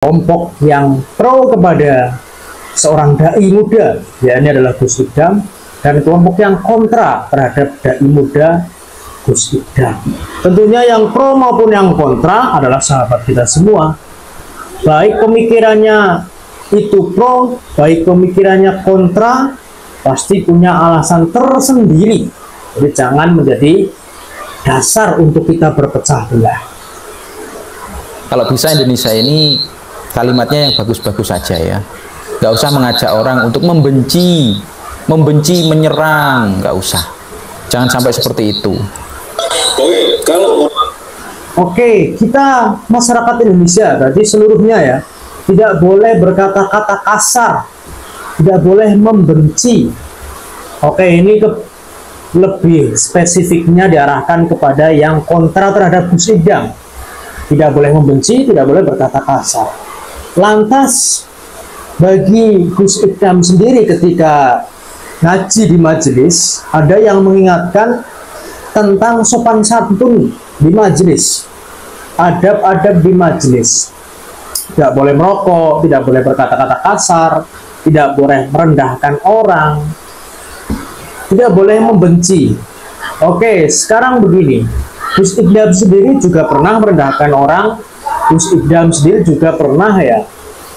kelompok yang pro kepada seorang dai muda, ya ini adalah Gus Idam, dan kelompok yang kontra terhadap dai muda Gus Idam. Tentunya yang pro maupun yang kontra adalah sahabat kita semua. Baik pemikirannya itu pro, baik pemikirannya kontra, pasti punya alasan tersendiri. Jadi jangan menjadi dasar untuk kita berpecah belah. Kalau bisa Indonesia ini kalimatnya yang bagus-bagus saja ya. Nggak usah mengajak orang untuk membenci, menyerang, nggak usah. Jangan sampai seperti itu. Oke, kita masyarakat Indonesia, berarti seluruhnya ya, tidak boleh berkata-kata kasar, tidak boleh membenci. Oke, ini lebih spesifiknya diarahkan kepada yang kontra terhadap Gus Idam. Tidak boleh membenci, tidak boleh berkata kasar. Lantas, bagi Gus Idam sendiri ketika ngaji di majelis, ada yang mengingatkan tentang sopan santun di majelis, adab-adab di majelis. Tidak boleh merokok, tidak boleh berkata-kata kasar, tidak boleh merendahkan orang, tidak boleh membenci. Oke, sekarang begini, Gus Idam sendiri juga pernah merendahkan orang. Gus Idam sendiri juga pernah ya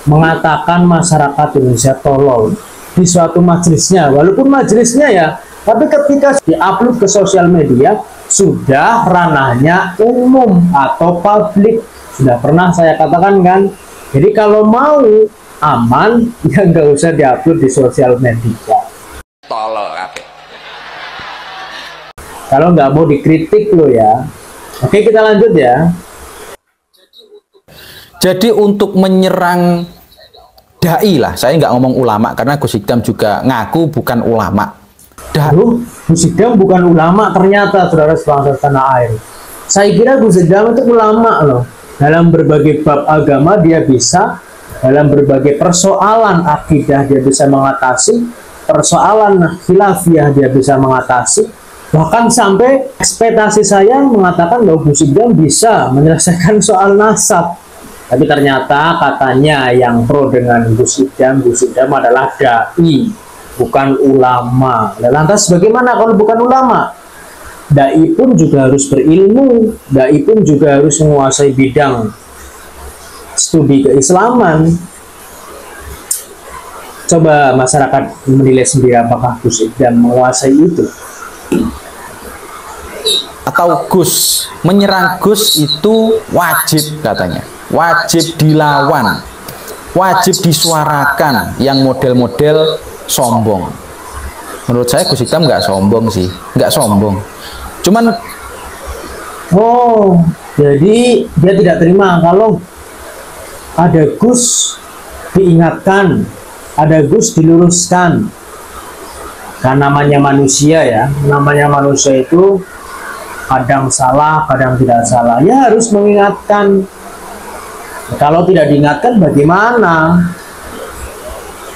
mengatakan masyarakat Indonesia tolol di suatu majelisnya, walaupun majelisnya ya, tapi ketika diupload ke sosial media sudah ranahnya umum atau publik, sudah pernah saya katakan kan. Jadi kalau mau aman ya nggak usah diupload di sosial media. Tolol. Kalau nggak mau dikritik lo ya. Oke, kita lanjut ya. Jadi untuk menyerang dai lah, saya nggak ngomong ulama karena Gus Idam juga ngaku bukan ulama. Gus Idam bukan ulama ternyata, saudara sebangsa tanah air. Saya kira Gus Idam itu ulama loh. Dalam berbagai bab agama dia bisa, dalam berbagai persoalan akidah dia bisa mengatasi, persoalan khilafiyah dia bisa mengatasi. Bahkan sampai ekspektasi saya mengatakan bahwa Gus Idam bisa menyelesaikan soal nasab. Tapi ternyata katanya yang pro dengan Gus Idam adalah dai, bukan ulama. Lantas bagaimana kalau bukan ulama? Dai pun juga harus berilmu, dai pun juga harus menguasai bidang studi keislaman. Coba masyarakat menilai sendiri apakah Gus Idam menguasai itu. Atau Gus, menyerang Gus itu wajib katanya, wajib dilawan, wajib disuarakan yang model-model sombong. Menurut saya Gus Idam nggak sombong sih, nggak sombong. Cuman, jadi dia tidak terima kalau ada Gus diingatkan, ada Gus diluruskan. Karena namanya manusia ya, namanya manusia itu kadang salah, kadang tidak salah. Ya harus mengingatkan. Kalau tidak diingatkan bagaimana?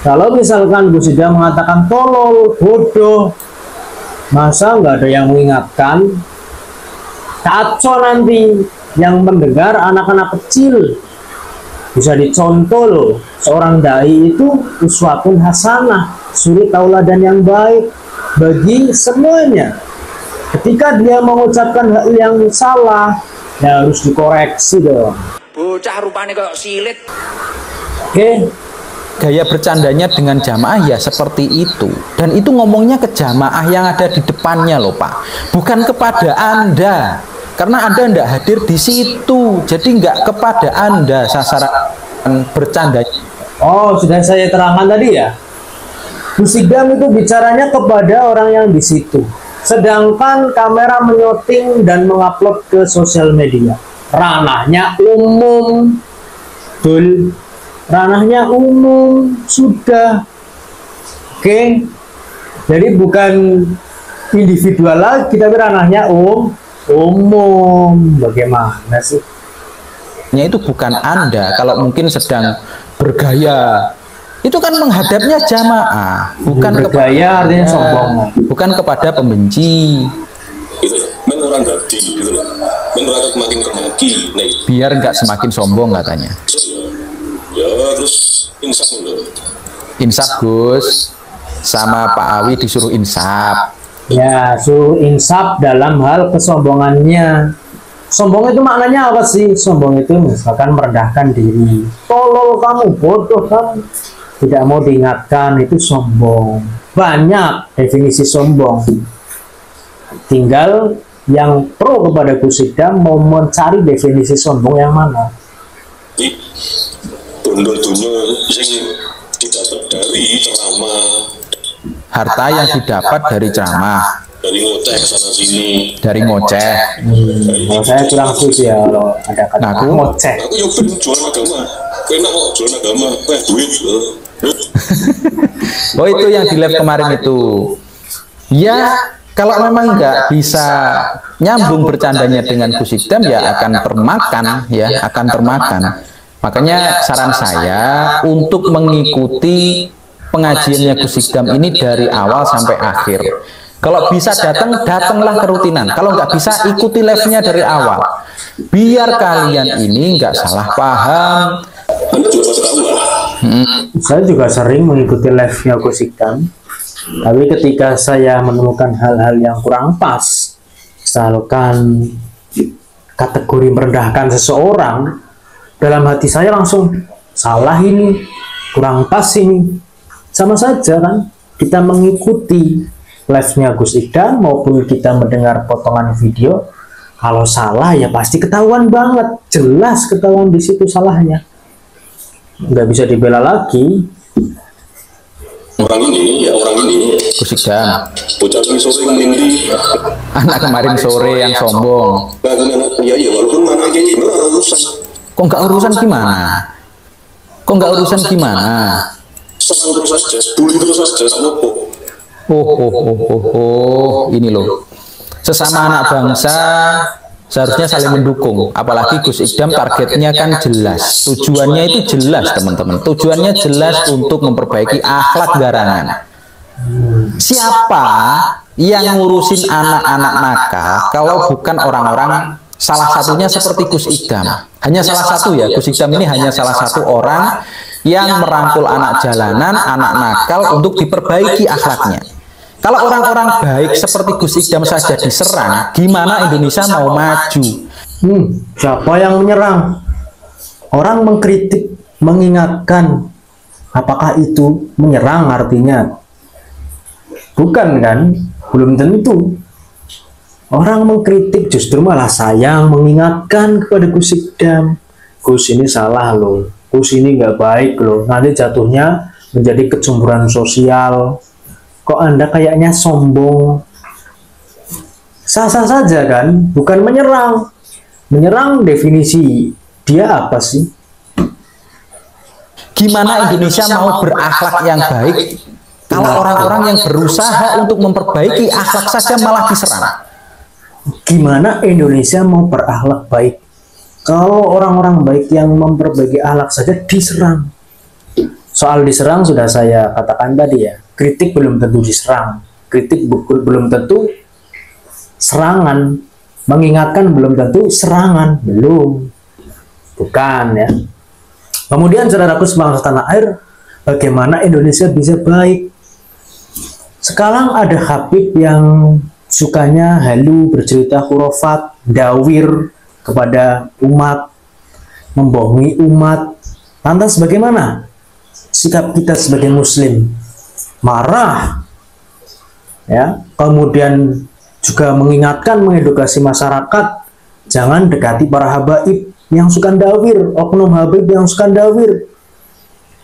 Kalau misalkan Gus Idam mengatakan tolol, bodoh, masa nggak ada yang mengingatkan? Kacau nanti yang mendengar anak-anak kecil. Bisa dicontoh loh, seorang dai itu uswatun hasanah, suri tauladan yang baik bagi semuanya. Ketika dia mengucapkan hal yang salah, ya harus dikoreksi dong. Bocah rupanya kayak silit. Oke. Gaya bercandanya dengan jamaah ya seperti itu. Dan itu ngomongnya ke jamaah yang ada di depannya loh Pak. Bukan kepada Anda. Karena Anda tidak hadir di situ. Jadi nggak kepada Anda sasaran bercanda. Oh, sudah saya terangkan tadi ya. Gus Idam itu bicaranya kepada orang yang di situ. Sedangkan kamera menyoting dan mengupload ke sosial media. Ranahnya umum. Betul. Ranahnya umum. Sudah. Oke. Jadi bukan individual lagi, tapi ranahnya umum. Bagaimana sih? Itu bukan Anda. Kalau mungkin sedang bergaya, itu kan menghadapnya jamaah, bukan bergaya artinya sombong, bukan kepada pembenci. Menurut dadi gitu loh. Menurut makin kemaki. Biar nggak semakin sombong katanya. Ya terus insaf dulu. Insaf Gus, sama Pak Awi disuruh insaf. Ya, suruh insaf dalam hal kesombongannya. Sombong itu maknanya apa sih? Sombong itu misalkan merendahkan diri. Tolol kamu, bodoh kamu. Tidak mau diingatkan, itu sombong. Banyak definisi sombong. Tinggal yang pro kepada Gus Idam mau mencari definisi sombong yang mana. Di bondol dunia sing didapat dari ceramah, Harta yang didapat dari ceramah, dari ngoceh sana sini. dari ngoceh. Kalau saya kurang setuju ya kalau ada kata Aku? ngoceh. Aku yo ben jualan agama. Kena kok jualan agama, duit. Oh itu yang di live kemarin itu. Ya kalau memang nggak bisa nyambung bercandanya dengan Gus Idam ya akan termakan, ya akan termakan. Makanya saran saya untuk mengikuti pengajiannya Gus Idam ini dari awal sampai akhir. Kalau bisa datang, datanglah kerutinan. Kalau nggak bisa, ikuti live-nya dari awal. Biar kalian ini nggak salah paham. Anda juga pasti tahu lah. Saya juga sering mengikuti live-nya Gus Idam. Tapi ketika saya menemukan hal-hal yang kurang pas, misalkan kategori merendahkan seseorang, dalam hati saya langsung salah ini, kurang pas ini. Sama saja kan, kita mengikuti live-nya Gus Idam maupun kita mendengar potongan video, kalau salah ya pasti ketahuan banget, jelas ketahuan di situ salahnya. Nggak bisa dibela lagi. Orang ini Gus Idam, bocah ini sore menindi. anak kemarin sore yang sombong. Ya walaupun mana kayak gini urusan. Kok nggak urusan gimana? Kok nggak urusan gimana? Serang terus saja, bully terus saja, sama apa? Ini loh. Sesama anak bangsa seharusnya saling mendukung. Apalagi Gus Idam targetnya kan jelas. Tujuannya itu jelas, teman-teman. Tujuannya jelas untuk memperbaiki akhlak garangan. Siapa yang ngurusin anak-anak nakal kalau bukan orang-orang salah satunya seperti Gus Idam? Hanya salah satu ya, Gus Idam ini hanya salah satu orang yang merangkul anak jalanan, anak nakal untuk diperbaiki akhlaknya. Kalau orang-orang baik seperti Gus Idam saja diserang, gimana Indonesia mau maju? Siapa yang menyerang? Orang mengkritik, mengingatkan. Apakah itu menyerang artinya? Bukan kan? Belum tentu. Orang mengkritik justru malah sayang, mengingatkan kepada Gus Idam. Gus ini salah loh. Gus ini nggak baik loh. Nanti jatuhnya menjadi kecemburuan sosial. Kok Anda kayaknya sombong? Sah-sah saja kan? Bukan menyerang. Menyerang definisi dia apa sih? Gimana Indonesia mau berakhlak yang baik kalau orang-orang yang berusaha untuk memperbaiki akhlak saja malah diserang? Gimana Indonesia mau berakhlak baik kalau orang-orang baik yang memperbaiki akhlak saja diserang? Soal diserang sudah saya katakan tadi ya. Kritik belum tentu diserang. Kritik belum tentu serangan. Mengingatkan belum tentu serangan. Belum. Bukan ya. Kemudian saudaraku sebangsa tanah air, bagaimana Indonesia bisa baik? Sekarang ada Habib yang sukanya halu, bercerita khurafat, dawir kepada umat, membohongi umat. Lantas bagaimana sikap kita sebagai muslim? Marah ya, kemudian juga mengingatkan, mengedukasi masyarakat jangan dekati para habaib yang suka dawir, oknum habib yang suka dawir.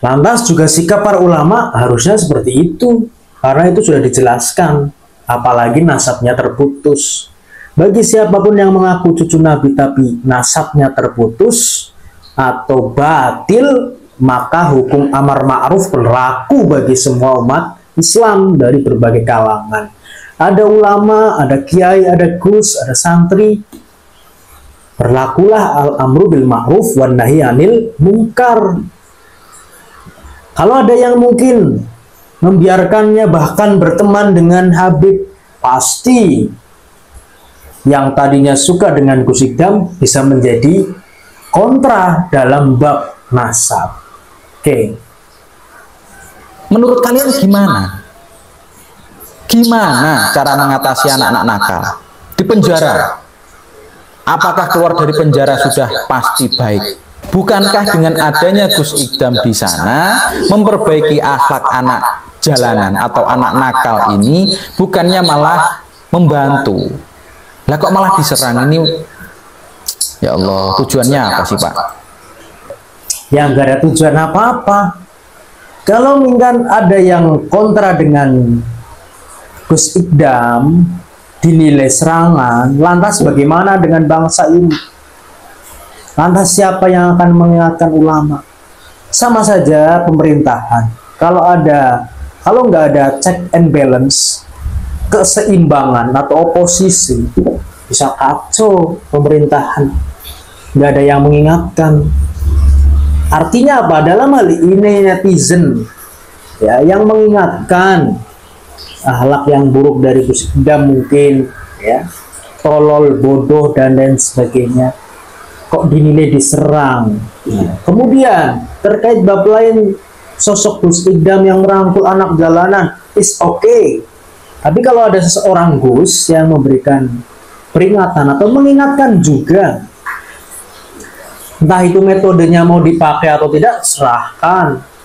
Lantas juga sikap para ulama harusnya seperti itu, karena itu sudah dijelaskan, apalagi nasabnya terputus. Bagi siapapun yang mengaku cucu Nabi tapi nasabnya terputus atau batil, maka hukum amar ma'ruf berlaku bagi semua umat Islam dari berbagai kalangan. Ada ulama, ada kiai, ada gus, ada santri. Berlakulah al-amru bil ma'ruf wan nahi anil munkar. Kalau ada yang mungkin membiarkannya bahkan berteman dengan Habib, pasti yang tadinya suka dengan Gus Idam bisa menjadi kontra dalam bab nasab. Oke. Menurut kalian gimana? Gimana cara mengatasi anak-anak nakal? Di penjara. Apakah keluar dari penjara sudah pasti baik? Bukankah dengan adanya Gus Idam di sana memperbaiki akhlak anak jalanan atau anak nakal ini bukannya malah membantu? Lah kok malah diserang ini? Ya Allah, tujuannya apa sih Pak? Ya nggak ada tujuan apa-apa. Kalau mungkin ada yang kontra dengan Gus Idam dinilai serangan, lantas bagaimana dengan bangsa ini? Lantas siapa yang akan mengingatkan ulama? Sama saja pemerintahan. Kalau nggak ada check and balance, keseimbangan atau oposisi, bisa kacau pemerintahan. Nggak ada yang mengingatkan. Artinya apa? Dalam hal ini netizen ya yang mengingatkan akhlak yang buruk dari Gus Idam mungkin ya, tolol, bodoh dan lain sebagainya, kok dinilai diserang. Kemudian terkait bab lain, sosok Gus Idam yang merangkul anak jalanan is okay. Tapi kalau ada seseorang Gus yang memberikan peringatan atau mengingatkan juga, entah itu metodenya mau dipakai atau tidak,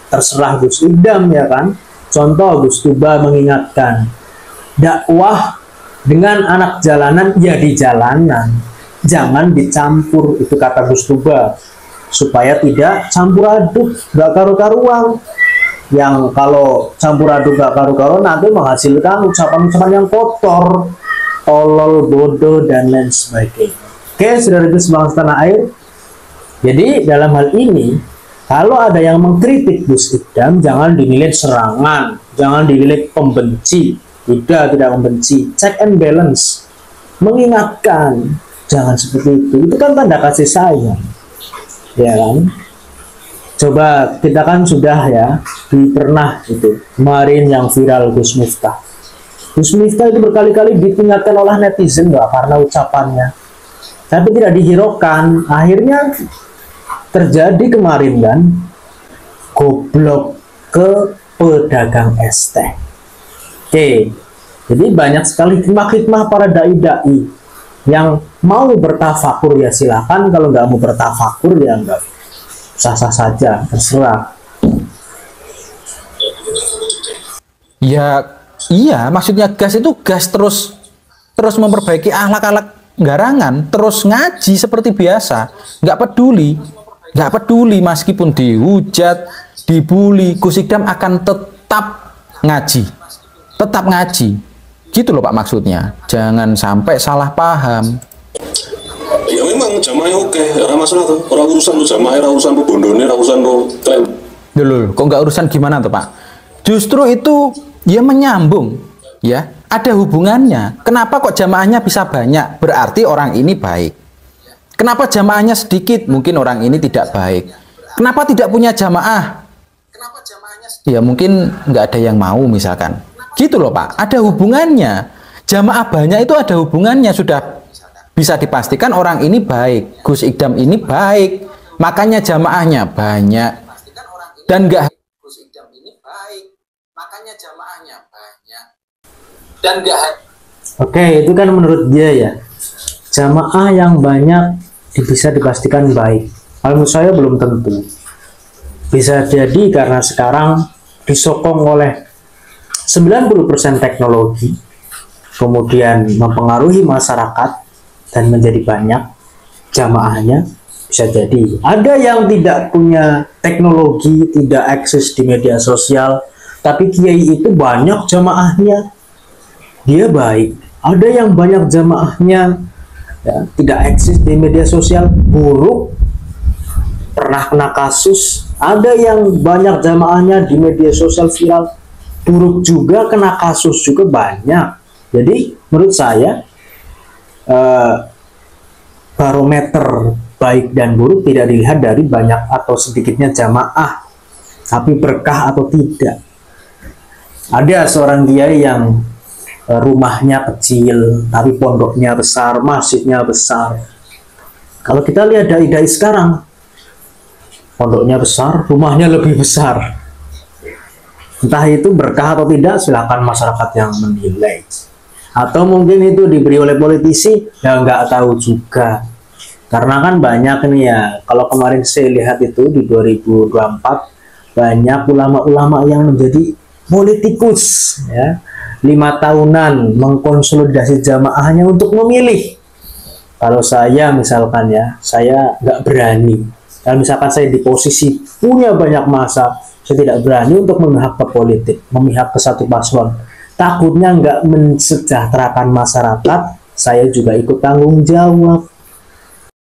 terserah Gus Idam ya kan. Contoh Gus Tuba mengingatkan, dakwah dengan anak jalanan ya di jalanan, jangan dicampur, itu kata Gus Tuba, supaya tidak campur aduk, gak karu-karuan. Yang kalau campur aduk gak karu-karuan nanti menghasilkan ucapan-ucapan yang kotor, tolol, bodoh dan lain sebagainya. Oke, saudara itu sebangsa tanah air. Jadi dalam hal ini, kalau ada yang mengkritik Gus Idam, jangan dinilai serangan, jangan dinilai pembenci. Tidak membenci. Check and balance. Mengingatkan, jangan seperti itu. Itu kan tanda kasih sayang. Ya kan? Coba kita kan sudah ya, pernah itu. Kemarin yang viral Gus Miftah. Gus Miftah itu berkali-kali diingatkan oleh netizen nggak karena ucapannya. Tapi tidak dihiraukan. Akhirnya terjadi kemarin kan, goblok ke pedagang es teh. Oke, jadi banyak sekali hikmah-hikmah para dai-dai yang mau bertafakur ya silakan, kalau nggak mau bertafakur ya nggak, sah-sah saja, terserah. Ya iya, maksudnya gas itu gas terus memperbaiki akhlak-akhlak garangan, terus ngaji seperti biasa, nggak peduli meskipun dihujat, dibully, Gus Idam akan tetap ngaji, gitu loh Pak maksudnya. Jangan sampai salah paham. Ya memang jamaahnya oke, orang masalah tuh, orang urusan tuh jamaahnya, urusan tuh bondone, urusan tuh klaim. Dulu, kok nggak urusan gimana tuh Pak? Justru itu ya menyambung, ya ada hubungannya. Kenapa kok jamaahnya bisa banyak? Berarti orang ini baik. Kenapa jamaahnya sedikit? Mungkin orang ini tidak baik. Kenapa tidak punya jamaah? Ya mungkin nggak ada yang mau misalkan. Gitu loh Pak, ada hubungannya. Jamaah banyak itu ada hubungannya. Sudah bisa dipastikan orang ini baik. Gus Idam ini baik. Makanya jamaahnya banyak. Dan nggak Gus Idam ini baik. Makanya jamaahnya banyak. Dan nggak. Oke, itu kan menurut dia ya. Jamaah yang banyak bisa dipastikan baik. Kalau menurut saya belum tentu. Bisa jadi karena sekarang disokong oleh 90% teknologi, kemudian mempengaruhi masyarakat dan menjadi banyak jamaahnya. Bisa jadi ada yang tidak punya teknologi, tidak akses di media sosial, tapi kiai itu banyak jamaahnya, dia baik. Ada yang banyak jamaahnya ya, tidak eksis di media sosial, buruk, pernah kena kasus. Ada yang banyak jamaahnya di media sosial viral, buruk juga, kena kasus juga banyak. Jadi menurut saya barometer baik dan buruk tidak dilihat dari banyak atau sedikitnya jamaah, tapi berkah atau tidak. Ada seorang kiai yang rumahnya kecil tapi pondoknya besar, masjidnya besar. Kalau kita lihat dai-dai sekarang, pondoknya besar, rumahnya lebih besar. Entah itu berkah atau tidak, silakan masyarakat yang menilai. Atau mungkin itu diberi oleh politisi, ya nggak tahu juga. Karena kan banyak nih ya, kalau kemarin saya lihat itu di 2024, banyak ulama-ulama yang menjadi politikus, ya, 5 tahunan mengkonsolidasi jamaahnya untuk memilih. Kalau saya misalkan ya, saya nggak berani. Kalau misalkan saya di posisi punya banyak masa, saya tidak berani untuk memihak ke politik, memihak ke satu paslon. Takutnya nggak mensejahterakan masyarakat, saya juga ikut tanggung jawab.